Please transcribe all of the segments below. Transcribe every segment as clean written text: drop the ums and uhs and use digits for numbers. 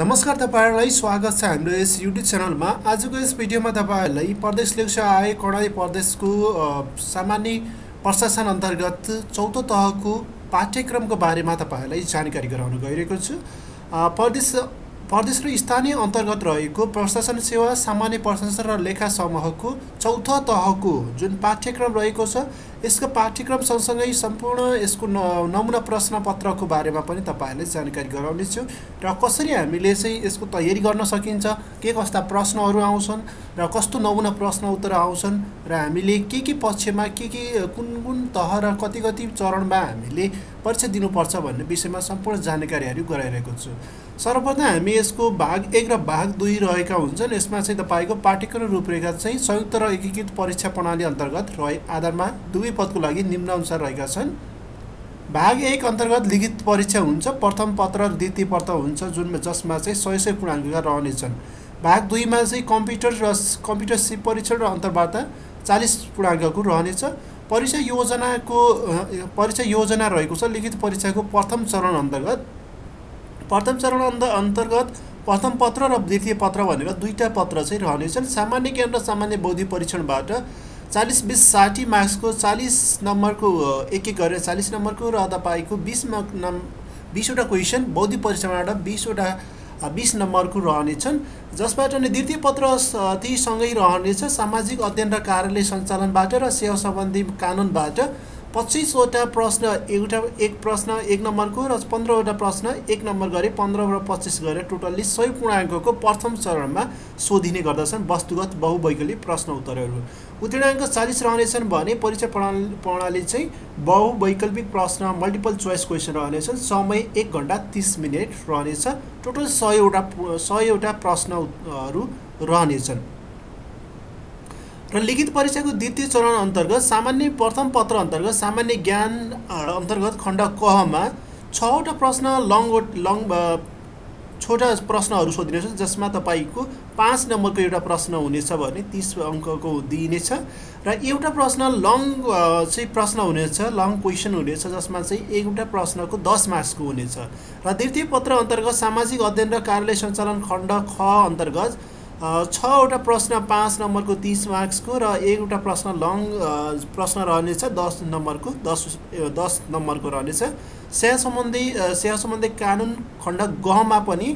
नमस्कार तपाईहरुलाई स्वागत छ हाम्रो यस युट्युब च्यानलमा। आजको यस भिडियोमा तपाईहरुलाई प्रदेश लेख्छ आए कर्णाली प्रदेशको सामान्य प्रशासन अन्तर्गत चौथो तहको पाठ्यक्रमको बारेमा तपाईहरुलाई जानकारी गराउन गइरहेको छु। प्रदेश र स्थानीय अन्तर्गत रहेको प्रशासन सेवा सामान्य प्रशासन र लेखा समूहको चौथो तहको जुन पाठ्यक्रम रहेको छ यसको पाठ्यक्रम सँगसँगै सम्पूर्ण यसको नमुना प्रश्न पत्रको बारेमा पनि तपाईहरुलाई जानकारी गराउने छु र कसरी हामीले चाहिँ यसको तयारी गर्न सकिन्छ, के कस्ता प्रश्नहरू आउँछन् र कस्तो नमुना प्रश्न उत्तर आउँछन् र हामीले के पक्षमा के कुन तह र कति चरणमा हामीले परीक्षा दिनुपर्छ भन्ने विषयमा सम्पूर्ण जानकारीहरू गराइरहेको छु। सर्वप्रथम हामी यसको भाग 1 र भाग 2 रहेका हुन्छन्। यसमा चाहिँ तपाईको पाठ्यक्रम रूपरेखा चाहिँ संयुक्त र एकीकृत परीक्षा प्रणाली अन्तर्गत आधारमा दुवै पदको लागि निम्नानुसार रहेका छन्। भाग 1 अन्तर्गत लिखित परीक्षा हुन्छ, प्रथम पत्र र द्वितीय पत्र हुन्छ जसमा चाहिँ 100 पूर्णाङ्कका रहनेछन्। भाग 2 मा चाहिँ कम्प्युटर सिप परीक्षण र अन्तर्वार्ता 40 पूर्णाङ्कको रहनेछ। परीक्षा योजना रहेको छ लिखित परीक्षाको प्रथम चरण अन्तर्गत प्रथम पत्र र द्वितीय पत्र भनेर दुईटा पत्र चाहिँ रहनेछन्। सामान्य ज्ञान र सामान्य बौद्धिक परीक्षणबाट 40-20-60 मार्क्सको 40 नम्बरको एक गरेर 40 नम्बरको र तपाईको 20 वटा क्वेशन बौद्धिक परीक्षाबाट 20 नम्बरको रहनेछन्। जसबाट नि द्वितीय पत्र ती सँगै रहनेछ सामाजिक अध्ययन र कार्यालय सञ्चालनबाट र सेवा सम्बन्धी कानुनबाट 25 वटा प्रश्न एक प्रश्न 1 नम्बरको र 15 वटा प्रश्न 1 नम्बर गरे 15 र 25 गरे टोटल्ली 100 पूर्णाङ्कको प्रथम चरणमा सोधिने गर्दछन् वस्तुगत बहुवैकल्पिक प्रश्न उत्तरहरू। उत्तीर्णाङ्क 40 रहनेछन् भने परीक्षा प्रणाली चाहिँ बहुवैकल्पिक प्रश्न मल्टिपल चोइस क्वेशन रहनेछन्। समय 1 घण्टा 30 मिनेट रहनेछ। टोटल 100 वटा प्रश्नहरू रहनेछन्। र लिखित परीक्षाको द्वितीय चरण अन्तर्गत सामान्य प्रथम पत्र अन्तर्गत सामान्य ज्ञान अन्तर्गत खण्ड कमा 6 वटा प्रश्न छोटा प्रश्नहरू सोधिनेछ जसमा तपाईको 5 नम्बरको एउटा प्रश्न हुनेछ भने 30 अङ्कको दिइनेछ र एउटा प्रश्न प्रश्न हुनेछ लङ क्वेशन हुनेछ जसमा चाहिँ एउटा प्रश्नको 10 मार्क्सको हुनेछ। र द्वितीय पत्र अन्तर्गत सामाजिक अध्ययन र कार्यालय सञ्चालन खण्ड ख अन्तर्गत 6 वटा प्रश्न 5 नम्बरको 30 मार्क्सको र एउटा प्रश्न प्रश्न रहनेछ 10 नम्बरको रहनेछ। सेवा सम्बन्धी कानुन खण्ड गहमा पनि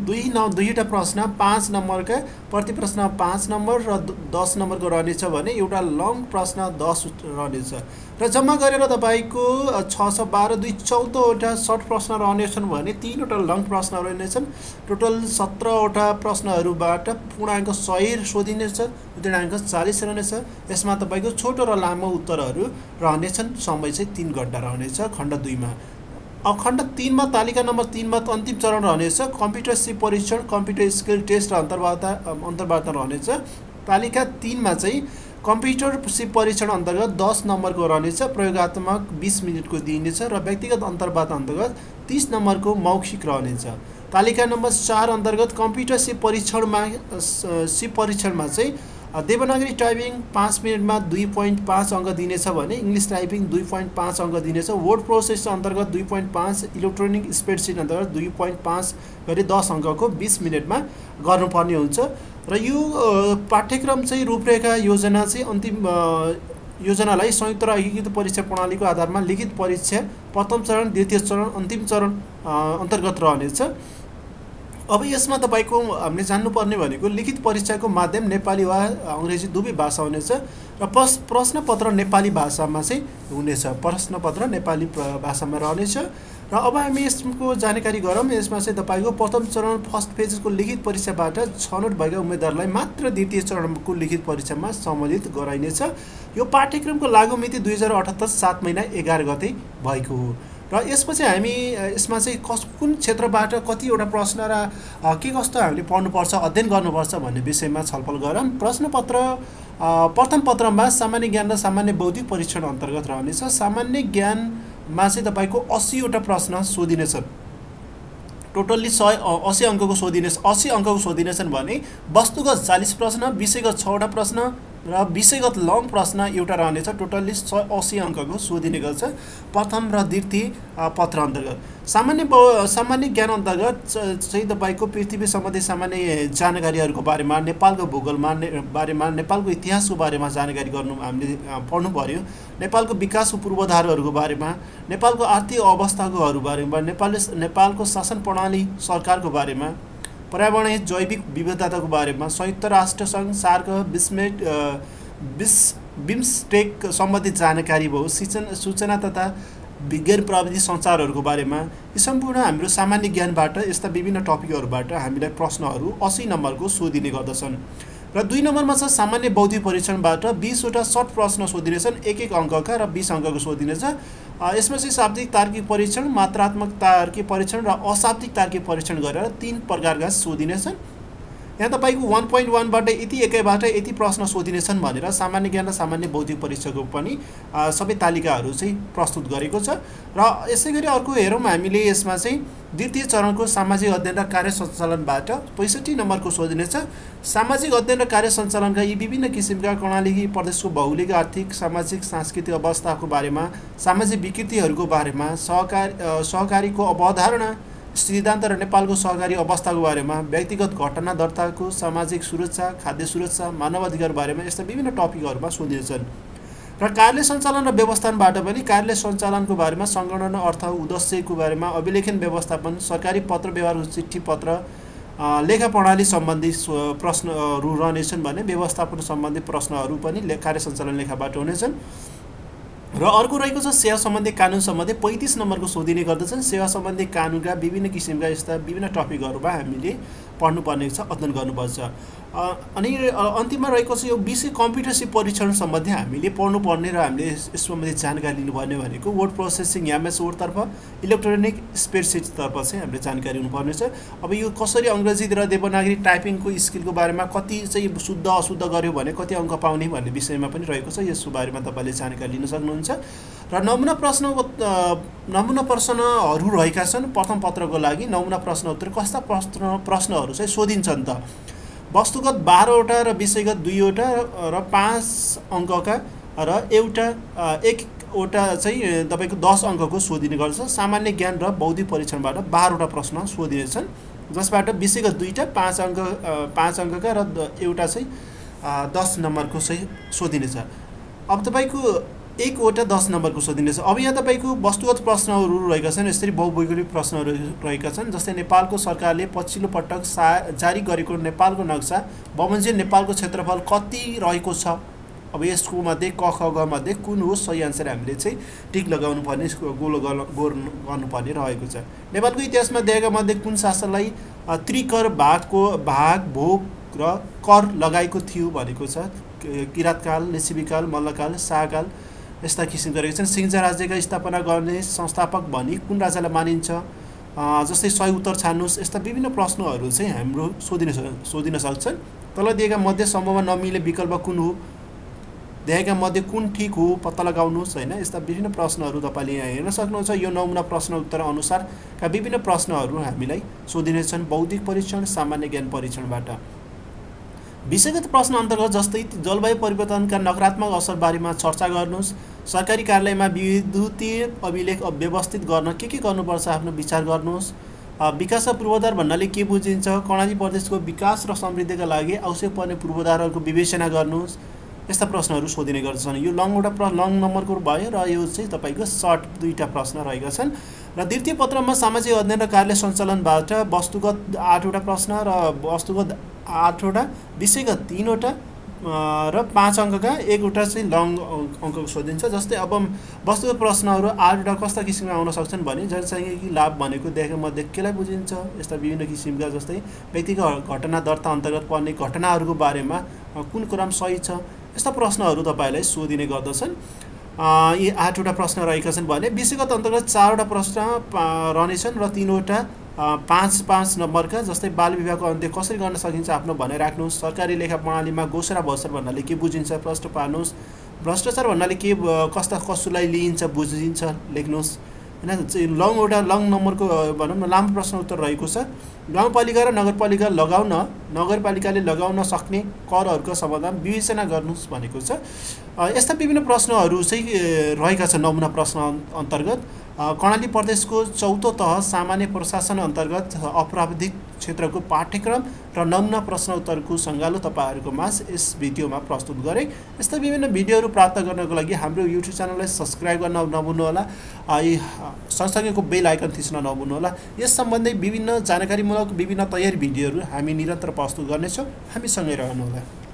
दुईटा प्रश्न 5 नम्बरका प्रति प्रश्न 5 नम्बर र 10 नम्बरको रहनेछ भने एउटा लङ प्रश्न 10 रहनेछ। र जम्मा गरेर तपाईको 612 14 वटा सर्ट प्रश्न रहनेछन् भने 3 वटा लङ प्रश्न रहनेछन्। टोटल 17 वटा प्रश्नहरूबाट पूर्णाङ्क 100 सोधिनेछ। उत्तीर्णाङ्क 40 रहनेछ। यसमा तपाईको छोटो र लामो उत्तरहरू रहनेछन्। समय चाहिँ 3 घण्टा रहनेछ खण्ड 2 मा। खण्ड 3 मा तालिका नम्बर 3 मा अन्तिम चरण रहनेछ कम्प्युटर सिप परीक्षण कम्प्युटर स्किल टेस्ट र अन्तर्वार्ता रहनेछ। तालिका 3 मा चाहिँ कम्प्युटर सिप परीक्षण अन्तर्गत 10 नम्बरको रहनेछ, प्रयोगात्मक 20 मिनेटको दिइनेछ र व्यक्तिगत अन्तर्वार्ता अन्तर्गत 30 नम्बरको मौखिक रहनेछ। तालिका नम्बर 4 अन्तर्गत कम्प्युटर सिप परीक्षणमा चाहिँ देवनागरी टाइपिङ 5 मिनेटमा 2.5 अङ्क दिनेछ भने इङ्ग्लिस टाइपिङ 2.5 अङ्क दिनेछ। वर्ड प्रोसेस अन्तर्गत 2.5, इलेक्ट्रोनिक स्प्रेडसिट अन्तर्गत 2.5 गरी 10 अङ्कको 20 मिनेटमा गर्नुपर्ने हुन्छ। र यो पाठ्यक्रम चाहिँ रूपरेखा योजना चाहिँ अन्तिम योजनालाई संयुक्त र एकीकृत परीक्षा प्रणालीको आधारमा लिखित परीक्षा प्रथम चरण द्वितीय चरण अन्तिम चरण अन्तर्गत रहनेछ। अब यसमा तपाईको हामीले जान्नुपर्ने भनेको लिखित परीक्षाको माध्यम नेपाली वा अंग्रेजी दुवै भाषा हुनेछ र प्रश्नपत्र नेपाली भाषामा चाहिँ हुनेछ। प्रश्नपत्र नेपाली भाषामा रहनेछ। र अब हामी यसको जानकारी गरौँ। यसमा चाहिँ तपाईको प्रथम चरण फर्स्ट फेजको लिखित परीक्षाबाट छनौट भएका उम्मेदवारलाई मात्र द्वितीय चरणको लिखित परीक्षामा सम्मिलित गराइनेछ। यो पाठ्यक्रमको लागु मिति 2078 7 महिना 11 गते भएको हो। र यसपछि हामी यसमा चाहिँ कुन क्षेत्रबाट कतिवटा प्रश्न र के कस्तो हामीले पढ्नुपर्छ अध्ययन गर्नुपर्छ भन्ने विषयमा छलफल गरौँ। प्रथम पत्रमा सामान्य ज्ञान र सामान्य बौद्धिक परीक्षण अन्तर्गत रहनेछ। सामान्य ज्ञानमा चाहिँ तपाईको 80 वटा प्रश्न सोधिनेछ। टोटल्ली 80 अङ्कको सोधिनेछन् भने वस्तुगत 40 प्रश्न, विषयगत 6 वटा प्रश्न र विषयगत लङ प्रश्न एउटा रहनेछ, टोटल्ली 80 अङ्कको सोधिने गर्छ प्रथम र द्वितीय पत्र अन्तर्गत। सामान्य ज्ञान अन्तर्गत चाहिँ तपाईँको पृथ्वी सम्बन्धी सामान्य जानकारीहरूको बारेमा, नेपालको भूगोलमा बारेमा, नेपालको इतिहासको बारेमा जानकारी गर्नु हामीले पढ्नु पर्यो, नेपालको विकासको पूर्वाधारहरूको बारेमा, नेपालको आर्थिक अवस्थाको बारेमा, नेपालको शासन प्रणाली सरकारको बारेमा, पर्यावरणीय जैविक विविधताको बारेमा, संयुक्त राष्ट्र सङ्घ सार्क बिम्स्टेक सम्बन्धित जानकारी भयो, सूचना तथा विज्ञान प्रविधि सञ्चारहरूको बारेमा। यी सम्पूर्ण हाम्रो सामान्य ज्ञानबाट यस्ता विभिन्न टपिकहरूबाट हामीलाई प्रश्नहरू 80 नम्बरको सोधिने गर्दछन्। र 2 नम्बरमा छ सामान्य बौद्धिक परीक्षणबाट 20 वटा सर्ट प्रश्न सोधिनेछन्, 1-1 अङ्कका र 20 अङ्कको सोधिनेछ। यसमा चाहिँ शाब्दिक तार्किक परीक्षण, मात्रात्मक तार्किक परीक्षण र अशाब्दिक तार्किक परीक्षण गरेर 3 प्रकारका सोधिनेछन्। यहाँ तपाईँको 1.1बाट यति एकैबाट यति प्रश्न सोधिनेछन् भनेर सामान्य ज्ञान र सामान्य बौद्धिक परीक्षाको पनि सबै तालिकाहरू चाहिँ प्रस्तुत गरेको छ। र यसै गरी अर्को हेरौँ हामीले, यसमा चाहिँ द्वितीय चरणको सामाजिक अध्ययन र कार्य सञ्चालनबाट 65 नम्बरको सोधिनेछ। सामाजिक अध्ययन र कार्य सञ्चालनका यी विभिन्न किसिमका कर्णाली प्रदेशको भौगोलिक, आर्थिक, सामाजिक, सांस्कृतिक अवस्थाको बारेमा, सामाजिक विकृतिहरूको बारेमा, सहकारीको अवधारणा, सिद्धान्त र नेपालको सहकारी अवस्थाको बारेमा, व्यक्तिगत घटना दर्ताको, सामाजिक सुरक्षा, खाद्य सुरक्षा, मानवाधिकार बारेमा यस्ता विभिन्न टपिकहरूमा सोधिनेछन्। र कार्यालय सञ्चालन र व्यवस्थापनबाट पनि कार्यालय सञ्चालनको बारेमा, सङ्गठन अर्थ उद्देश्यको बारेमा, अभिलेखन व्यवस्थापन, सरकारी पत्र व्यवहार, चिठी पत्र, लेखा प्रणाली सम्बन्धी प्रश्नहरू रहनेछन् भने व्यवस्थापन सम्बन्धी प्रश्नहरू पनि कार्य सञ्चालन लेखाबाट हुनेछन्। र अर्को रहेको छ सेवा सम्बन्धी कानुन सम्बन्धी 35 नम्बरको सोधिने गर्दछन्। सेवा सम्बन्धी कानुनका विभिन्न किसिमका यस्ता विभिन्न टपिकहरूमा हामीले पढ्नुपर्ने छ, अध्ययन गर्नुपर्छ। अनि अन्तिममा रहेको छ यो विषय कम्प्युटरसिप परीक्षण सम्बन्धी हामीले पढ्नुपर्ने र हामीले यस सम्बन्धी जानकारी लिनुपर्ने भनेको वर्ड प्रोसेसिङ एमएस वर्डतर्फ, इलेक्ट्रोनिक स्प्रेडसिटतर्फ चाहिँ हामीले जानकारी हुनुपर्ने छ। अब यो कसरी अङ्ग्रेजी र देवनागरी टाइपिङको स्किलको बारेमा कति चाहिँ शुद्ध अशुद्ध गर्यो भने कति अङ्क पाउने भन्ने विषयमा पनि रहेको छ, यसको बारेमा तपाईँले जानकारी लिन सक्नुहुन्छ। र नमुना प्रश्नहरू रहेका छन् प्रथम पत्रको लागि। नमुना प्रश्न उत्तर कस्ता प्रश्नहरू चाहिँ सोधिन्छन् त? वस्तुगत 12 वटा र विषयगत 2 वटा र 5 अङ्कका र एक वटा चाहिँ तपाईँको 10 अङ्कको सोधिने गर्छ। सामान्य ज्ञान र बौद्धिक परीक्षणबाट 12 वटा प्रश्न सोधिनेछन्, जसबाट विषयगत 2टा 5 अङ्कका र एउटा चाहिँ 10 नम्बरको चाहिँ सोधिनेछ। अब तपाईँको 1 वटा 10 नम्बरको सोधिनेछ। अब यहाँ तपाईँको वस्तुगत प्रश्नहरू रहेका छन्, यसरी बहुभौगोलिक प्रश्नहरू रहेका छन्। जस्तै नेपालको सरकारले पछिल्लो पटक जारी गरेको नेपालको नक्सा बमोजिम नेपालको क्षेत्रफल कति रहेको छ? अब यसको मध्ये क ख ग मध्ये कुन हो सही आन्सर हामीले चाहिँ टिक लगाउनु पर्ने, गोल गर्नुपर्ने रहेको छ। नेपालको इतिहासमा दिएका मध्ये कुन शासनलाई त्रिकर भाग भोग र कर लगाएको थियो भनेको छ? किराँतकाल, लिच्छवीकाल, मल्लकाल, शाहकाल यस्ता किसिमका रहेका छन्। सिङ्जा राज्यका स्थापना गर्ने संस्थापक भनी कुन राजालाई मानिन्छ? जस्तै सही उत्तर छान्नुहोस्। यस्ता विभिन्न प्रश्नहरू चाहिँ हाम्रो सोधिन सक्छन्। तल दिएका मध्ये सम्भवमा नमिल्ने विकल्प कुन हो? दिएका मध्ये कुन ठिक हो पत्ता लगाउनुहोस्, होइन? यस्ता विभिन्न प्रश्नहरू तपाईँले यहाँ हेर्न सक्नुहुन्छ। यो नमुना प्रश्न उत्तर अनुसारका विभिन्न प्रश्नहरू हामीलाई सोधिनेछन् बौद्धिक परीक्षण, सामान्य ज्ञान परीक्षणबाट। विषयगत प्रश्न अन्तर्गत जस्तै जलवायु परिवर्तनका नकारात्मक असरबारेमा चर्चा गर्नुहोस्। सरकारी कार्यालयमा विद्युतीय अभिलेख व्यवस्थित गर्न के गर्नुपर्छ आफ्नो विचार गर्नुहोस्। विकासका पूर्वाधार भन्नाले के बुझिन्छ? कर्णाली प्रदेशको विकास र समृद्धिका लागि आवश्यक पर्ने पूर्वाधारहरूको विवेचना गर्नुहोस्। यस्ता प्रश्नहरू सोधिने गर्दछन्। यो लङ नम्बरको भयो र यो चाहिँ तपाईँको सर्ट 2टा प्रश्न रहेका छन्। र द्वितीय पत्रमा सामाजिक अध्ययन र कार्य सञ्चालनबाट वस्तुगत 8 वटा प्रश्न र वस्तुगत 8 वटा, विषयगत 3 वटा र 5 अङ्कका 1 वटा चाहिँ लङ अङ्कको सोधिन्छ। जस्तै अब वस्तुगत प्रश्नहरू 8 वटा कस्ता किसिमका आउन सक्छन् भने जनसाङ्ख्यिकी लाभ भनेको देखेको मध्ये केलाई बुझिन्छ? यस्ता विभिन्न किसिमका जस्तै व्यक्तिगत घटना दर्ता अन्तर्गत पर्ने घटनाहरूको बारेमा कुन कुरामा सही छ? यस्ता प्रश्नहरू तपाईँलाई सोधिने गर्दछन्। यी 8 वटा प्रश्न रहेका छन् भने विषयगत अन्तर्गत 4 वटा प्रश्न रहनेछन् र 3 वटा 5 नम्बरका। जस्तै बाल विवाहको अन्त्य कसरी गर्न सकिन्छ आफ्नो भनाइ राख्नुहोस्। सरकारी लेखा प्रणालीमा घोषणा भर्सर भन्नाले के बुझिन्छ? प्रश्न पार्नुहोस्। भ्रष्टाचार भन्नाले के, कस्ता कसुलाई लिइन्छ बुझिन्छ लेख्नुहोस्। होइन एउटा लङ नम्बरको भनौँ न लामो प्रश्न उत्तर रहेको छ। गाउँपालिका र नगरपालिकाले लगाउन सक्ने करहरूको समाधान विवेचना गर्नुहोस् भनेको छ। यस्ता विभिन्न प्रश्नहरू चाहिँ रहेका छन् नमुना प्रश्न अन्तर्गत। कर्णाली प्रदेशको 4औं तह सामान्य प्रशासन अन्तर्गत अपराधिक क्षेत्रको पाठ्यक्रम र नमुना प्रश्न उत्तरको सङ्गालो तपाईँहरूको माझ यस भिडियोमा प्रस्तुत गरेँ। यस्ता विभिन्न भिडियोहरू प्राप्त गर्नको लागि हाम्रो युट्युब च्यानललाई सब्सक्राइब गर्न नभुल्नुहोला, सँगसँगैको बेल आइकन थिच्न नभुल्नुहोला। यस सम्बन्धी विभिन्न जानकारीमूलक विभिन्न तयारी भिडियोहरू हामी निरन्तर प्रस्तुत गर्नेछौँ। हामीसँगै रहनुहोला।